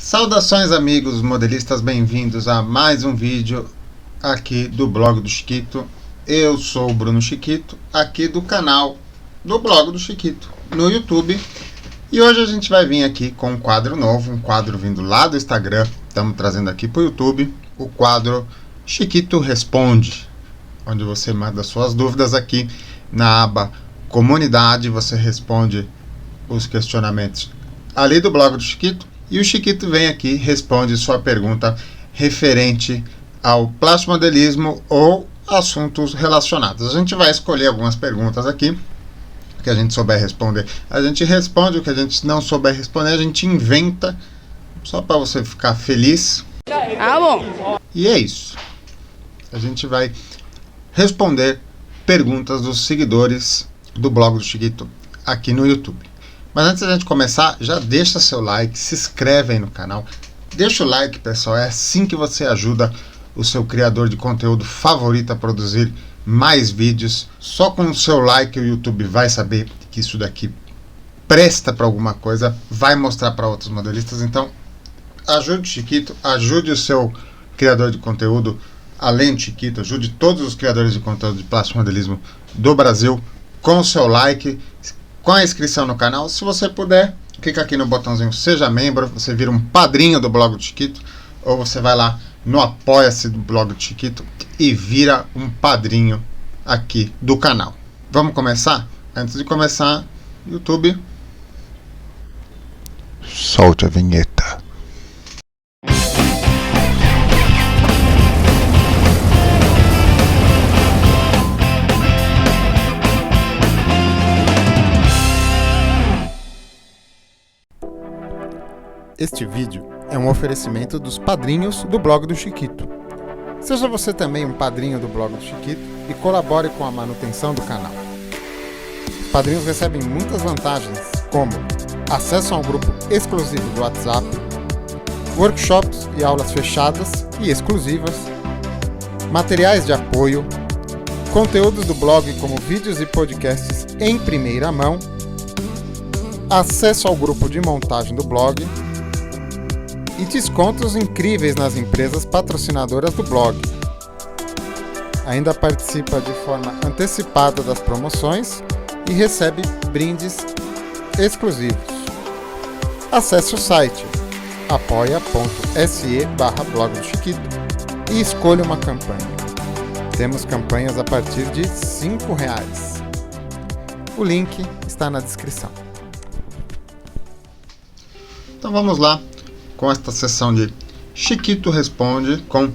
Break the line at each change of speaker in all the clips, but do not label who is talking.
Saudações amigos modelistas, bem-vindos a mais um vídeo aqui do blog do Chiquito. Eu sou o Bruno Chiquito, aqui do canal do blog do Chiquito no YouTube. E hoje a gente vai vir aqui com um quadro novo, um quadro vindo lá do Instagram. Estamos trazendo aqui para o YouTube o quadro Chiquito Responde, onde você manda suas dúvidas aqui na aba Comunidade. Você responde os questionamentos ali do blog do Chiquito. E o Chiquito vem aqui e responde sua pergunta referente ao plastimodelismo ou assuntos relacionados. A gente vai escolher algumas perguntas aqui que a gente souber responder. A gente responde, o que a gente não souber responder, a gente inventa, só para você ficar feliz.
Ah, bom.
E é isso. A gente vai responder perguntas dos seguidores do blog do Chiquito aqui no YouTube. Mas antes da gente começar, já deixa seu like, se inscreve aí no canal. Deixa o like, pessoal, é assim que você ajuda o seu criador de conteúdo favorito a produzir mais vídeos. Só com o seu like o YouTube vai saber que isso daqui presta para alguma coisa, vai mostrar para outros modelistas. Então, ajude o Chiquito, ajude o seu criador de conteúdo, além do Chiquito, ajude todos os criadores de conteúdo de plastimodelismo do Brasil com o seu like, com a inscrição no canal. Se você puder, clica aqui no botãozinho Seja Membro, você vira um padrinho do blog do Chiquito, ou você vai lá no Apoia-se do blog do Chiquito e vira um padrinho aqui do canal. Vamos começar? Antes de começar, YouTube, solte a vinheta. Este vídeo é um oferecimento dos padrinhos do blog do Chiquito. Seja você também um padrinho do blog do Chiquito e colabore com a manutenção do canal. Os padrinhos recebem muitas vantagens, como acesso a um grupo exclusivo do WhatsApp, workshops e aulas fechadas e exclusivas, materiais de apoio, conteúdos do blog como vídeos e podcasts em primeira mão, acesso ao grupo de montagem do blog, e descontos incríveis nas empresas patrocinadoras do blog. Ainda participa de forma antecipada das promoções e recebe brindes exclusivos. Acesse o site apoia.se/blog do Chiquito e escolha uma campanha. Temos campanhas a partir de R$5. O link está na descrição. Então vamos lá com esta sessão de Chiquito Responde, com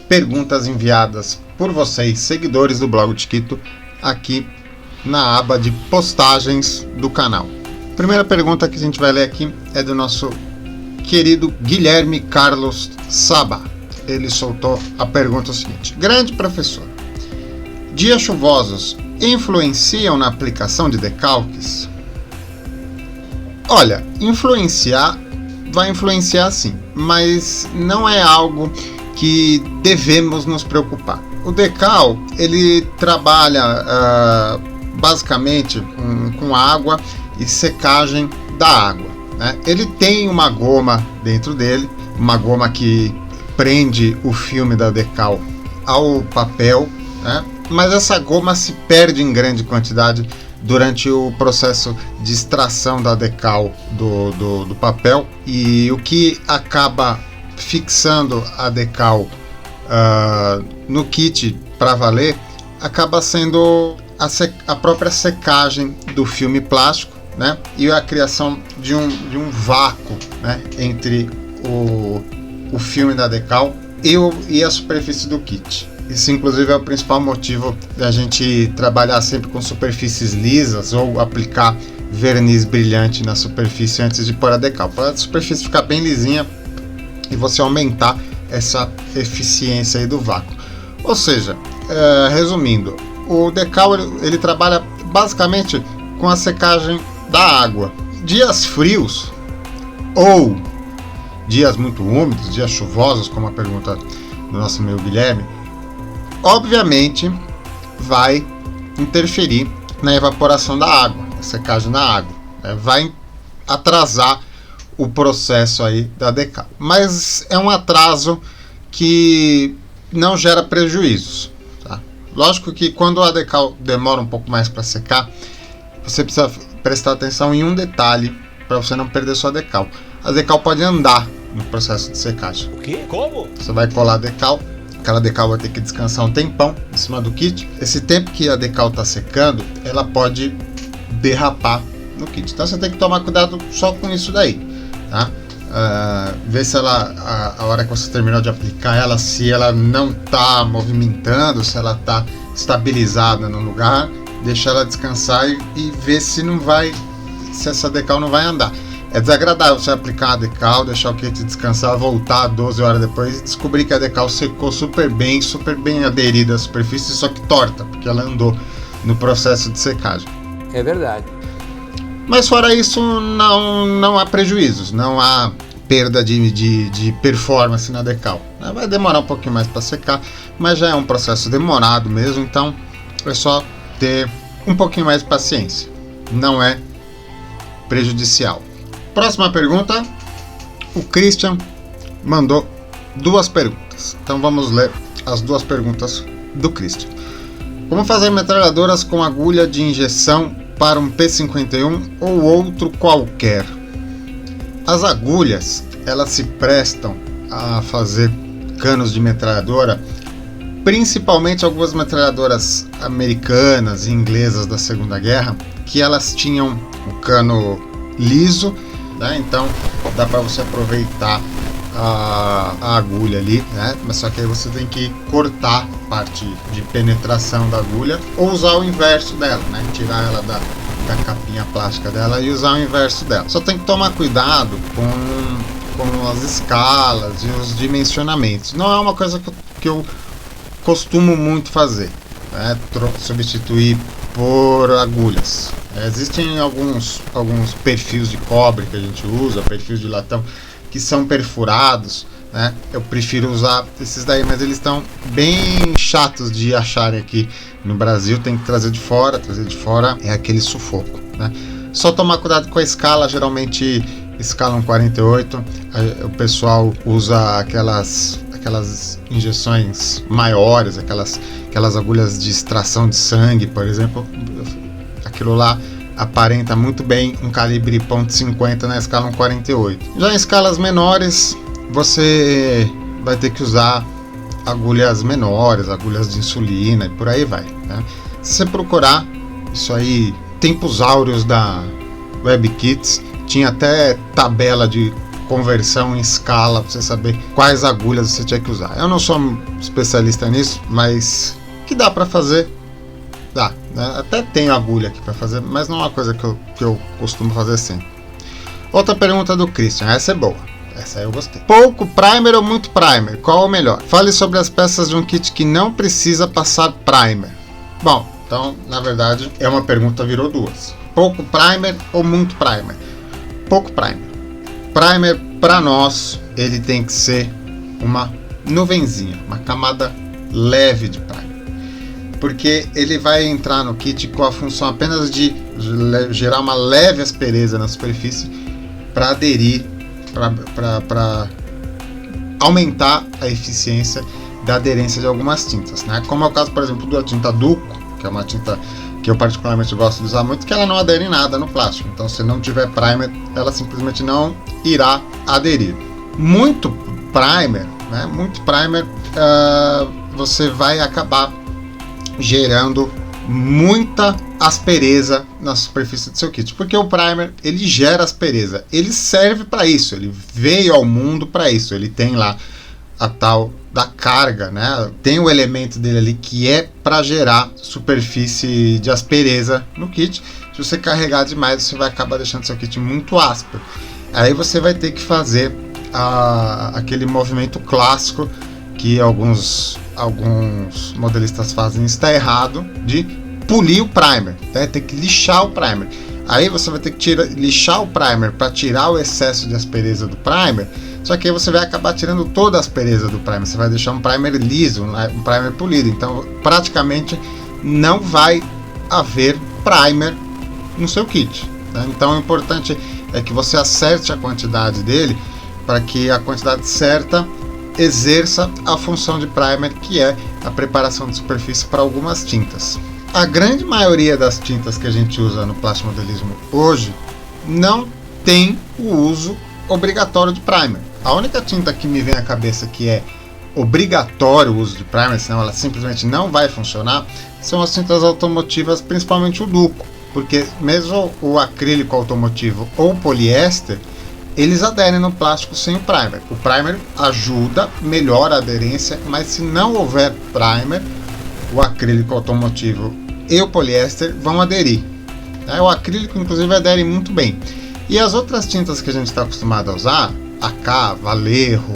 perguntas enviadas por vocês, seguidores do blog do Chiquito, aqui na aba de postagens do canal. A primeira pergunta que a gente vai ler aqui é do nosso querido Guilherme Carlos Saba. Ele soltou a pergunta seguinte: grande professor, dias chuvosos influenciam na aplicação de decalques? Olha, vai influenciar sim, mas não é algo que devemos nos preocupar. O decal, ele trabalha basicamente com água e secagem da água, né? Ele tem uma goma dentro dele, uma goma que prende o filme da decal ao papel, né? Mas essa goma se perde em grande quantidade durante o processo de extração da decal do papel, e o que acaba fixando a decal no kit para valer acaba sendo a própria secagem do filme plástico, né? E a criação de um vácuo, né? Entre o filme da decal e a superfície do kit. Isso, inclusive, é o principal motivo da gente trabalhar sempre com superfícies lisas ou aplicar verniz brilhante na superfície antes de pôr a decal, para a superfície ficar bem lisinha e você aumentar essa eficiência aí do vácuo. Ou seja, resumindo, o decal ele trabalha basicamente com a secagem da água. Dias frios ou dias muito úmidos, dias chuvosos, como a pergunta do nosso amigo Guilherme, obviamente vai interferir na evaporação da água, na secagem da água, vai atrasar o processo aí da decal. Mas é um atraso que não gera prejuízos, tá? Lógico que quando a decal demora um pouco mais para secar, você precisa prestar atenção em um detalhe para você não perder sua decal. A decal pode andar no processo de secagem.
O quê? Como?
Você vai colar a decal, aquela decal vai ter que descansar um tempão em cima do kit. Esse tempo que a decal está secando, ela pode derrapar no kit. Então você tem que tomar cuidado só com isso daí, tá? Ver se ela, a hora que você terminou de aplicar ela, se ela não está movimentando, se ela está estabilizada no lugar, deixa ela descansar e ver se essa decal não vai andar. É desagradável você aplicar a decal, deixar o kit descansar, voltar 12 horas depois e descobrir que a decal secou super bem aderida à superfície, só que torta, porque ela andou no processo de secagem.
É verdade.
Mas fora isso, não há prejuízos, não há perda de performance na decal. Vai demorar um pouquinho mais para secar, mas já é um processo demorado mesmo, então é só ter um pouquinho mais de paciência. Não é prejudicial. Próxima pergunta, o Christian mandou 2 perguntas. Então vamos ler as 2 perguntas do Christian. Como fazer metralhadoras com agulha de injeção para um P51 ou outro qualquer? As agulhas, elas se prestam a fazer canos de metralhadora, principalmente algumas metralhadoras americanas e inglesas da Segunda Guerra, que elas tinham o cano liso, né? Então dá para você aproveitar a agulha ali, né? Mas só que aí você tem que cortar a parte de penetração da agulha ou usar o inverso dela, né? Tirar ela da capinha plástica dela e usar o inverso dela. Só tem que tomar cuidado com as escalas e os dimensionamentos. Não é uma coisa que eu costumo muito fazer, né? Substituir por agulhas. Existem alguns perfis de cobre que a gente usa, perfis de latão que são perfurados, né? Eu prefiro usar esses daí, mas eles estão bem chatos de acharem aqui no Brasil. Tem que trazer de fora é aquele sufoco, né? Só tomar cuidado com a escala, geralmente escala 48, o pessoal usa aquelas injeções maiores, aquelas agulhas de extração de sangue, por exemplo. Aquilo lá aparenta muito bem um calibre .50 na escala 48. Já em escalas menores, você vai ter que usar agulhas menores, agulhas de insulina e por aí vai, né? Se você procurar isso aí, tempos áureos da WebKits, tinha até tabela de conversão em escala para você saber quais agulhas você tinha que usar. Eu não sou especialista nisso, mas que dá para fazer, dá, né? Até tenho agulha aqui para fazer, mas não é uma coisa que eu costumo fazer sempre. Outra pergunta do Christian, essa é boa, essa aí eu gostei. Pouco primer ou muito primer? Qual é o melhor? Fale sobre as peças de um kit que não precisa passar primer. Bom, então na verdade é uma pergunta, virou 2. Pouco primer ou muito primer? Pouco primer. Primer para nós ele tem que ser uma nuvenzinha, uma camada leve de primer, porque ele vai entrar no kit com a função apenas de gerar uma leve aspereza na superfície para aderir, para aumentar a eficiência da aderência de algumas tintas, né? Como é o caso, por exemplo, da tinta Duco, que é uma tinta que eu particularmente gosto de usar muito, que ela não adere em nada no plástico. Então, se não tiver primer, ela simplesmente não irá aderir. Muito primer, né? Muito primer, você vai acabar gerando muita aspereza na superfície do seu kit, porque o primer ele gera aspereza, ele serve para isso, ele veio ao mundo para isso, ele tem lá a tal da carga, né? Tem o elemento dele ali que é para gerar superfície de aspereza no kit. Se você carregar demais, você vai acabar deixando seu kit muito áspero. Aí você vai ter que fazer aquele movimento clássico que alguns modelistas fazem, está errado, de polir o primer, né? Tem que lixar o primer. Aí você vai ter que lixar o primer para tirar o excesso de aspereza do primer. Só que aí você vai acabar tirando toda a aspereza do primer. Você vai deixar um primer liso, um primer polido. Então praticamente não vai haver primer no seu kit, né? Então é importante é que você acerte a quantidade dele para que a quantidade certa exerça a função de primer, que é a preparação de superfície para algumas tintas. A grande maioria das tintas que a gente usa no plastimodelismo hoje não tem o uso obrigatório de primer. A única tinta que me vem à cabeça que é obrigatório o uso de primer, senão ela simplesmente não vai funcionar, são as tintas automotivas, principalmente o duco, porque mesmo o acrílico automotivo ou o poliéster, eles aderem no plástico sem o primer. O primer ajuda, melhora a aderência, mas se não houver primer, o acrílico automotivo e o poliéster vão aderir. O acrílico, inclusive, adere muito bem. E as outras tintas que a gente está acostumado a usar, AK, Vallejo,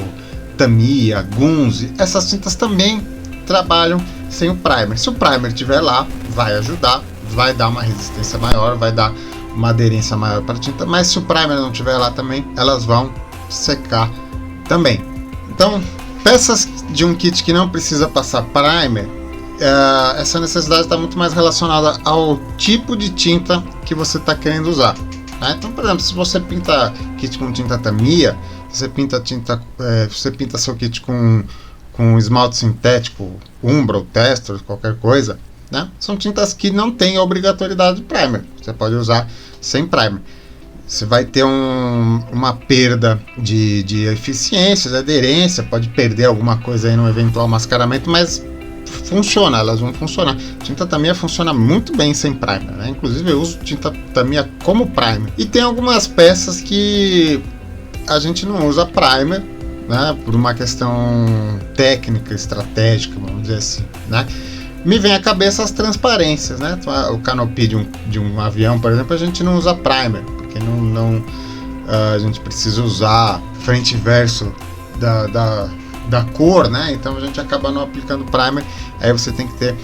Tamiya, Gunze, essas tintas também trabalham sem o primer. Se o primer estiver lá, vai ajudar, vai dar uma resistência maior, vai dar uma aderência maior para a tinta, mas se o primer não estiver lá também, elas vão secar também. Então, peças de um kit que não precisa passar primer, essa necessidade está muito mais relacionada ao tipo de tinta que você está querendo usar. Então, por exemplo, se você pinta kit com tinta Tamiya, você pinta seu kit com esmalte sintético, Umbra ou Testor, qualquer coisa, são tintas que não têm a obrigatoriedade de primer. Você pode usar sem primer. Você vai ter uma perda de eficiência, de aderência, pode perder alguma coisa aí no eventual mascaramento, mas funciona, elas vão funcionar. Tinta Tamiya funciona muito bem sem primer, Inclusive eu uso tinta Tamiya como primer. E tem algumas peças que a gente não usa primer, por uma questão técnica, estratégica, vamos dizer assim, Me vem à cabeça as transparências, O canopy de um avião, por exemplo, a gente não usa primer, porque a gente precisa usar frente e verso da cor, Então a gente acaba não aplicando primer. Aí você tem que ter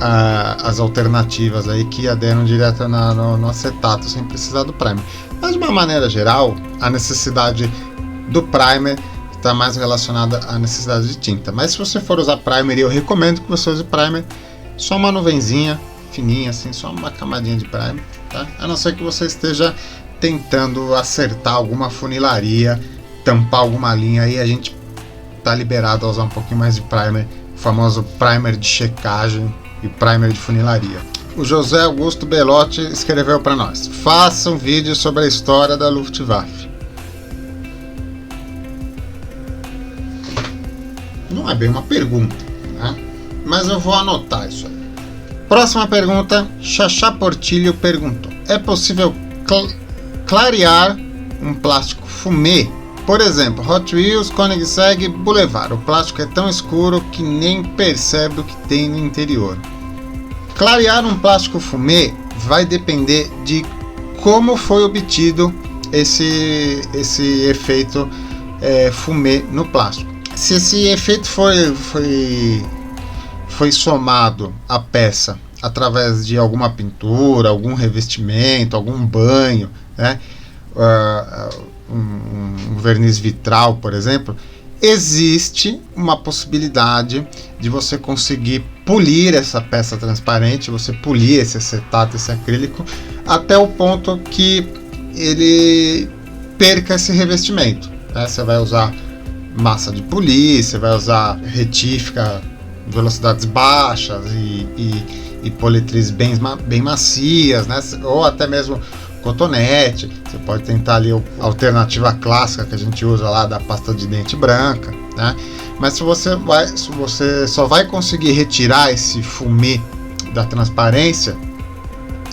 as alternativas aí que aderam direto no acetato sem precisar do primer. Mas de uma maneira geral, a necessidade do primer está mais relacionada à necessidade de tinta. Mas se você for usar primer, eu recomendo que você use primer, só uma nuvenzinha fininha, assim, só uma camadinha de primer, A não ser que você esteja tentando acertar alguma funilaria, tampar alguma linha, aí a gente está liberado a usar um pouquinho mais de primer, o famoso primer de checagem e primer de funilaria. O José Augusto Belotti escreveu para nós: faça um vídeo sobre a história da Luftwaffe. Não é bem uma pergunta, mas eu vou anotar isso aí. Próxima pergunta, Xaxá Portilho perguntou: é possível clarear um plástico fumê? Por exemplo, Hot Wheels, Koenigsegg, Boulevard. O plástico é tão escuro que nem percebe o que tem no interior. Clarear um plástico fumê vai depender de como foi obtido esse efeito fumê no plástico. Se esse efeito foi somado à peça através de alguma pintura, algum revestimento, algum banho, um verniz vitral, por exemplo, existe uma possibilidade de você conseguir polir essa peça transparente, você polir esse acetato, esse acrílico, até o ponto que ele perca esse revestimento. Você vai usar massa de polir, você vai usar retífica em velocidades baixas e politriz bem macias, ou até mesmo cotonete. Você pode tentar ali a alternativa clássica que a gente usa lá da pasta de dente branca, mas se você só vai conseguir retirar esse fumê da transparência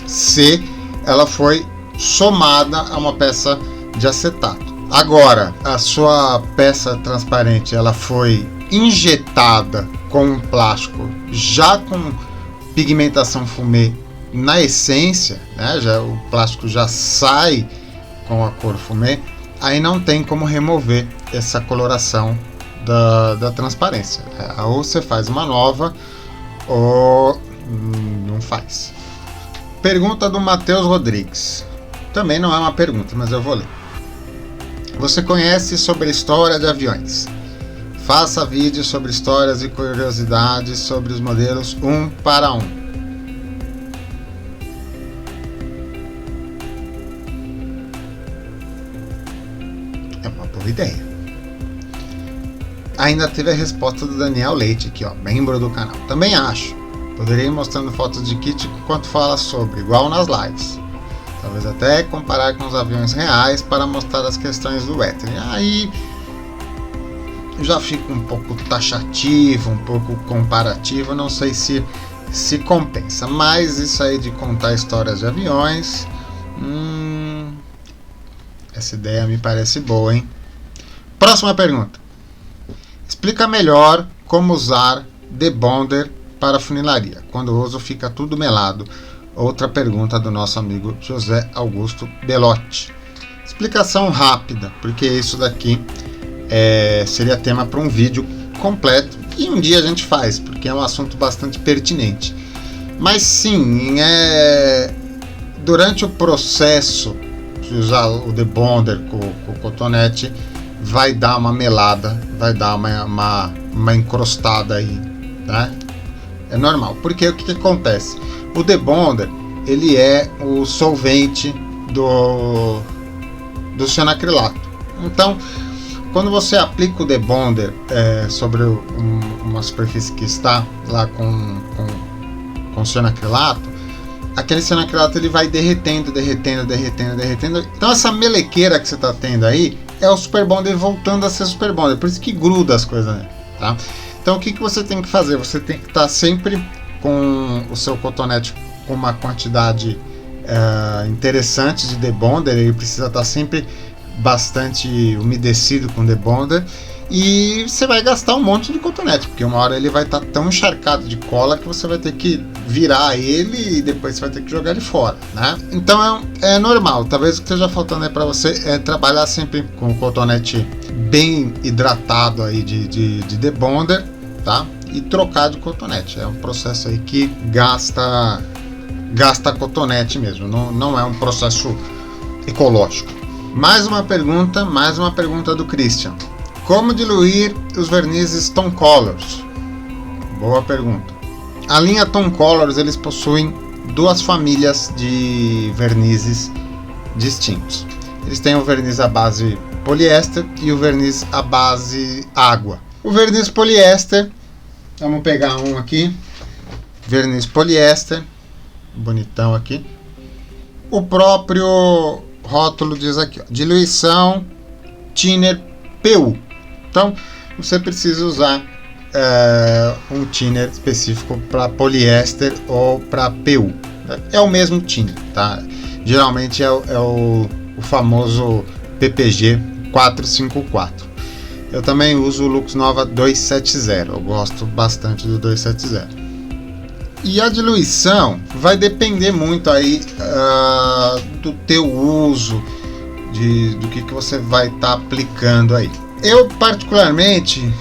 se ela foi somada a uma peça de acetato. Agora, a sua peça transparente ela foi injetada com um plástico já com pigmentação fumê na essência, o plástico já sai com a cor fumê, aí não tem como remover essa coloração da transparência. Ou você faz uma nova ou não faz. Pergunta do Matheus Rodrigues. Também não é uma pergunta, mas eu vou ler. Você conhece sobre a história de aviões? Faça vídeos sobre histórias e curiosidades sobre os modelos 1 para 1. boa ideia. Ainda teve a resposta do Daniel Leite aqui, ó, membro do canal. Também acho. Poderia ir mostrando fotos de kit enquanto fala sobre, igual nas lives. Talvez até comparar com os aviões reais para mostrar as questões do éter. Aí já fica um pouco taxativo, um pouco comparativo, não sei se compensa. Mas isso aí de contar histórias de aviões, essa ideia me parece boa, hein? Próxima pergunta. Explica melhor como usar debonder para funilaria. Quando uso fica tudo melado. Outra pergunta do nosso amigo José Augusto Belotti. Explicação rápida, porque isso daqui seria tema para um vídeo completo e um dia a gente faz, porque é um assunto bastante pertinente. Mas sim, durante o processo de usar o debonder com o cotonete, vai dar uma melada, vai dar uma encrostada aí, tá? É normal, porque o que acontece? O debonder, ele é o solvente do cianoacrilato. Então, quando você aplica o debonder sobre uma superfície que está lá com cianoacrilato, aquele cianoacrilato ele vai derretendo. Então essa melequeira que você está tendo aí é o superbonder voltando a ser superbonder, por isso que gruda as coisas, né? Tá? Então o que você tem que fazer? Você tem que estar sempre com o seu cotonete com uma quantidade interessante de debonder, ele precisa estar sempre bastante umedecido com debonder, e você vai gastar um monte de cotonete, porque uma hora ele vai estar tão encharcado de cola que você vai ter que virar ele e depois você vai ter que jogar ele fora, né? Então é normal. Talvez o que esteja faltando aí para você é trabalhar sempre com o cotonete bem hidratado aí de debonder, tá? E trocar de cotonete. É um processo aí que gasta cotonete mesmo, não é um processo ecológico. Mais uma pergunta do Christian. Como diluir os vernizes Tone Colors? Boa pergunta. A linha Tone Colors, eles possuem duas famílias de vernizes distintos. Eles têm o verniz à base poliéster e o verniz à base água. O verniz poliéster, vamos pegar um aqui. Verniz poliéster, bonitão aqui. O próprio rótulo diz aqui, ó, diluição thinner PU. Então você precisa usar um thinner específico para poliéster ou para PU. É o mesmo thinner, tá? Geralmente é o famoso PPG 454. Eu também uso o Lux Nova 270. Eu gosto bastante do 270. E a diluição vai depender muito aí do teu uso, do que você vai estar aplicando aí. Eu particularmente,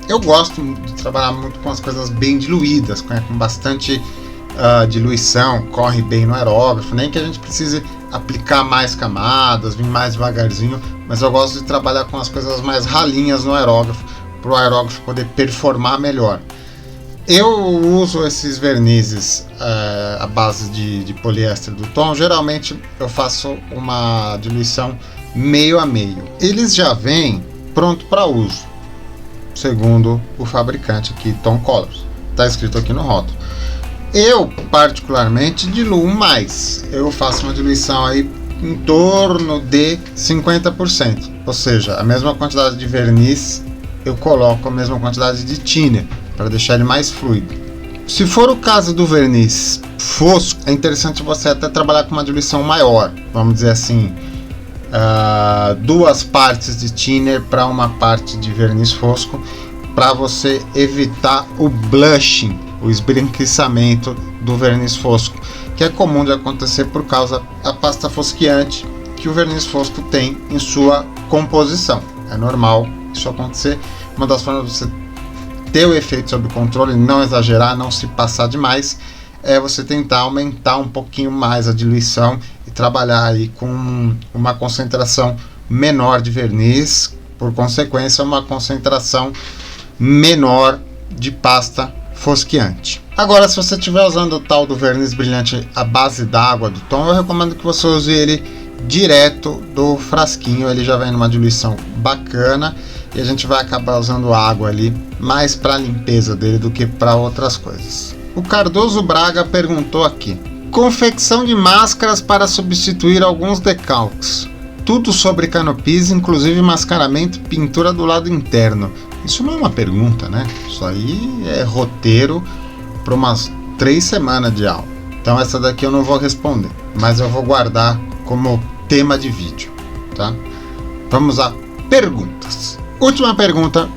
eu gosto de trabalhar muito com as coisas bem diluídas, com bastante diluição, corre bem no aerógrafo, nem que a gente precise aplicar mais camadas, vir mais devagarzinho, mas eu gosto de trabalhar com as coisas mais ralinhas no aerógrafo, para o aerógrafo poder performar melhor. Eu uso esses vernizes à base de poliéster do tom. Geralmente eu faço uma diluição meio a meio. Eles já vêm pronto para uso, segundo o fabricante aqui, Tone Colors. Está escrito aqui no rótulo. Eu particularmente diluo mais. Eu faço uma diluição aí em torno de 50%. Ou seja, a mesma quantidade de verniz eu coloco a mesma quantidade de thinner, para deixar ele mais fluido. Se for o caso do verniz fosco, é interessante você até trabalhar com uma diluição maior, vamos dizer assim, 2 partes de thinner para uma parte de verniz fosco, para você evitar o blushing, o esbranquiçamento do verniz fosco, que é comum de acontecer por causa da pasta fosqueante que o verniz fosco tem em sua composição. É normal isso acontecer. Uma das formas de você ter o efeito sob controle, não exagerar, não se passar demais, é você tentar aumentar um pouquinho mais a diluição e trabalhar aí com uma concentração menor de verniz, por consequência uma concentração menor de pasta fosqueante. Agora, se você estiver usando o tal do verniz brilhante à base d'água do tom, eu recomendo que você use ele direto do frasquinho, ele já vem numa diluição bacana e a gente vai acabar usando água ali mais para a limpeza dele do que para outras coisas. O Cardoso Braga perguntou aqui: confecção de máscaras para substituir alguns decalques. Tudo sobre canopies, inclusive mascaramento e pintura do lado interno. Isso não é uma pergunta, né? Isso aí é roteiro para umas 3 semanas de aula. Então essa daqui eu não vou responder, mas eu vou guardar como tema de vídeo, tá? Vamos a perguntas. Última pergunta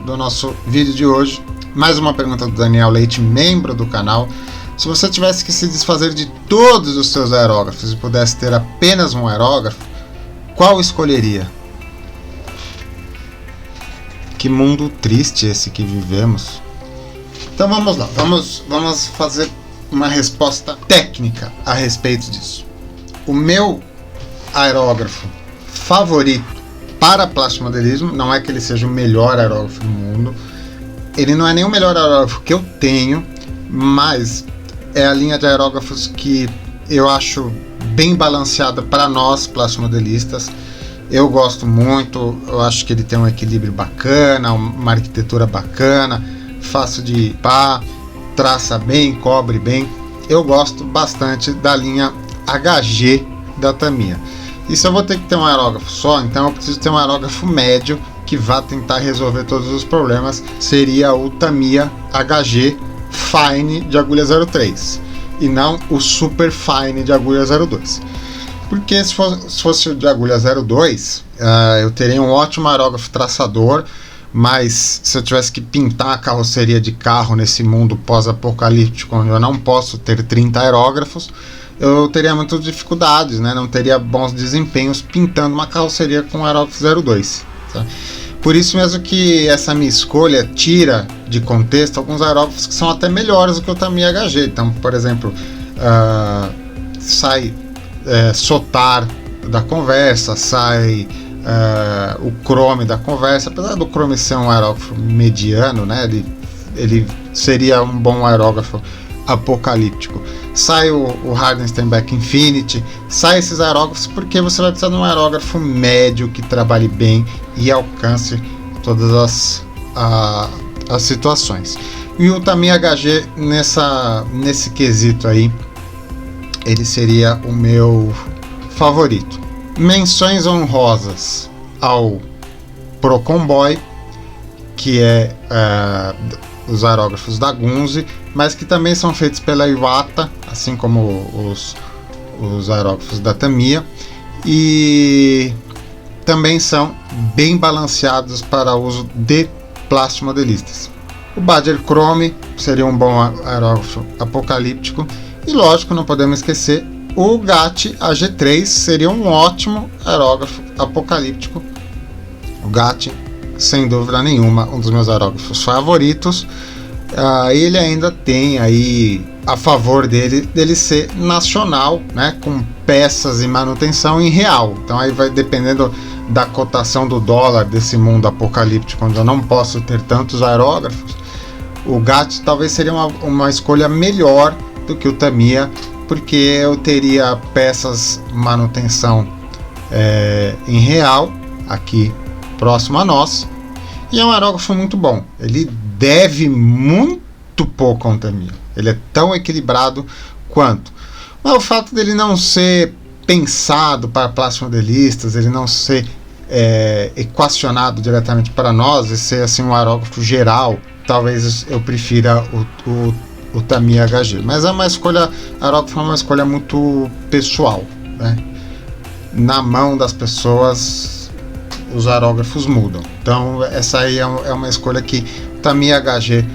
do nosso vídeo de hoje. Mais uma pergunta do Daniel Leite, membro do canal. Se você tivesse que se desfazer de todos os seus aerógrafos e pudesse ter apenas um aerógrafo, qual escolheria? Que mundo triste esse que vivemos. Então vamos lá, vamos fazer uma resposta técnica a respeito disso. O meu aerógrafo favorito para plastimodelismo, não é que ele seja o melhor aerógrafo do mundo, ele não é nem o melhor aerógrafo que eu tenho, mas é a linha de aerógrafos que eu acho bem balanceada para nós plastimodelistas. Eu gosto muito, eu acho que ele tem um equilíbrio bacana, uma arquitetura bacana, fácil de limpar, traça bem, cobre bem. Eu gosto bastante da linha HG da Tamiya. E se eu vou ter que ter um aerógrafo só, então eu preciso ter um aerógrafo médio que vá tentar resolver todos os problemas. Seria o Tamiya HG Fine de agulha 03 e não o Super Fine de agulha 02. Porque se fosse o de agulha 02, eu teria um ótimo aerógrafo traçador, mas se eu tivesse que pintar a carroceria de carro nesse mundo pós-apocalíptico, onde eu não posso ter 30 aerógrafos, eu teria muitas dificuldades, né? Não teria bons desempenhos pintando uma carroceria com aerógrafo 02. Tá? Por isso mesmo que essa minha escolha tira de contexto alguns aerógrafos que são até melhores do que o Tamiya HG. Então, por exemplo, sai Sotar da conversa, sai o Chrome da conversa. Apesar do Chrome ser um aerógrafo mediano, né, ele seria um bom aerógrafo apocalíptico. Sai o Hardensteinbeck Infinity, sai esses aerógrafos porque você vai precisar de um aerógrafo médio que trabalhe bem e alcance todas as situações. E o Tamiya HG nesse quesito aí, ele seria o meu favorito. Menções honrosas ao Procomboy, que é os aerógrafos da Gunze, mas que também são feitos pela Iwata, assim como os aerógrafos da Tamiya, e também são bem balanceados para uso de plastimodelistas. O Badger Chrome seria um bom aerógrafo apocalíptico. E lógico, não podemos esquecer, o GAT AG3 seria um ótimo aerógrafo apocalíptico. O GAT, sem dúvida nenhuma, um dos meus aerógrafos favoritos. Ele ainda tem aí a favor dele ser nacional, né, com peças e manutenção em real. Então aí vai dependendo da cotação do dólar desse mundo apocalíptico, onde eu não posso ter tantos aerógrafos. O GAT talvez seria uma escolha melhor do que o Tamiya, porque eu teria peças manutenção em real aqui próximo a nós, e é um aerógrafo muito bom. Ele deve muito pouco ao Tamiya, ele é tão equilibrado quanto. Mas o fato dele não ser pensado para plastimodelistas, ele não ser equacionado diretamente para nós e ser assim um aerógrafo geral, talvez eu prefira o Tamiya HG, mas é uma escolha, aerógrafo é uma escolha muito pessoal, né? Na mão das pessoas os aerógrafos mudam, então essa aí é uma escolha que o Tamiya HG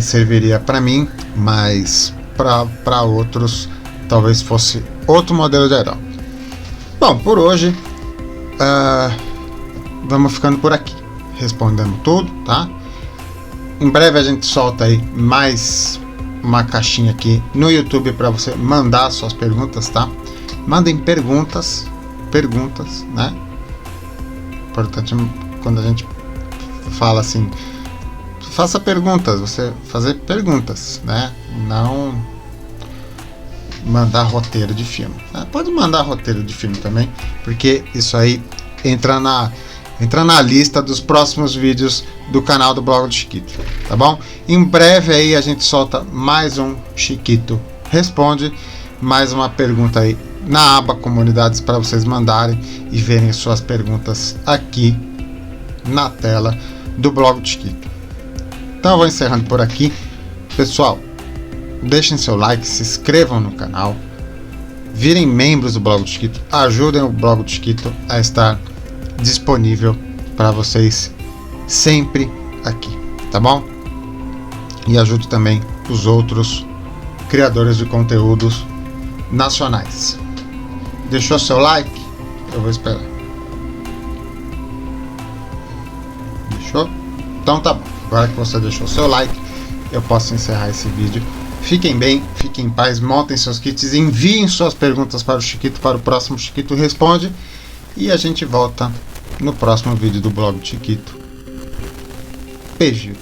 serviria para mim, mas para outros talvez fosse outro modelo de aerógrafo. Bom, por hoje vamos ficando por aqui, respondendo tudo, tá? Em breve a gente solta aí mais uma caixinha aqui no YouTube para você mandar suas perguntas, tá? Mandem perguntas, né? Importante quando a gente fala assim, faça perguntas, você fazer perguntas, né? mandar roteiro de filme. Pode mandar roteiro de filme também, porque isso aí entra na lista dos próximos vídeos do canal do Blog do Chiquito, tá bom? Em breve aí a gente solta mais um Chiquito Responde, mais uma pergunta aí na aba Comunidades para vocês mandarem e verem suas perguntas aqui na tela do Blog do Chiquito. Então eu vou encerrando por aqui. Pessoal, deixem seu like, se inscrevam no canal, virem membros do Blog do Chiquito, ajudem o Blog do Chiquito a estar disponível para vocês sempre aqui, tá bom? E ajude também os outros criadores de conteúdos nacionais. Deixou seu like? Eu vou esperar. Deixou? Então tá bom. Agora que você deixou seu like, eu posso encerrar esse vídeo. Fiquem bem, fiquem em paz, montem seus kits, enviem suas perguntas para o Chiquito, para o próximo Chiquito Responde. E a gente volta no próximo vídeo do Blog do Chiquito. Beijo.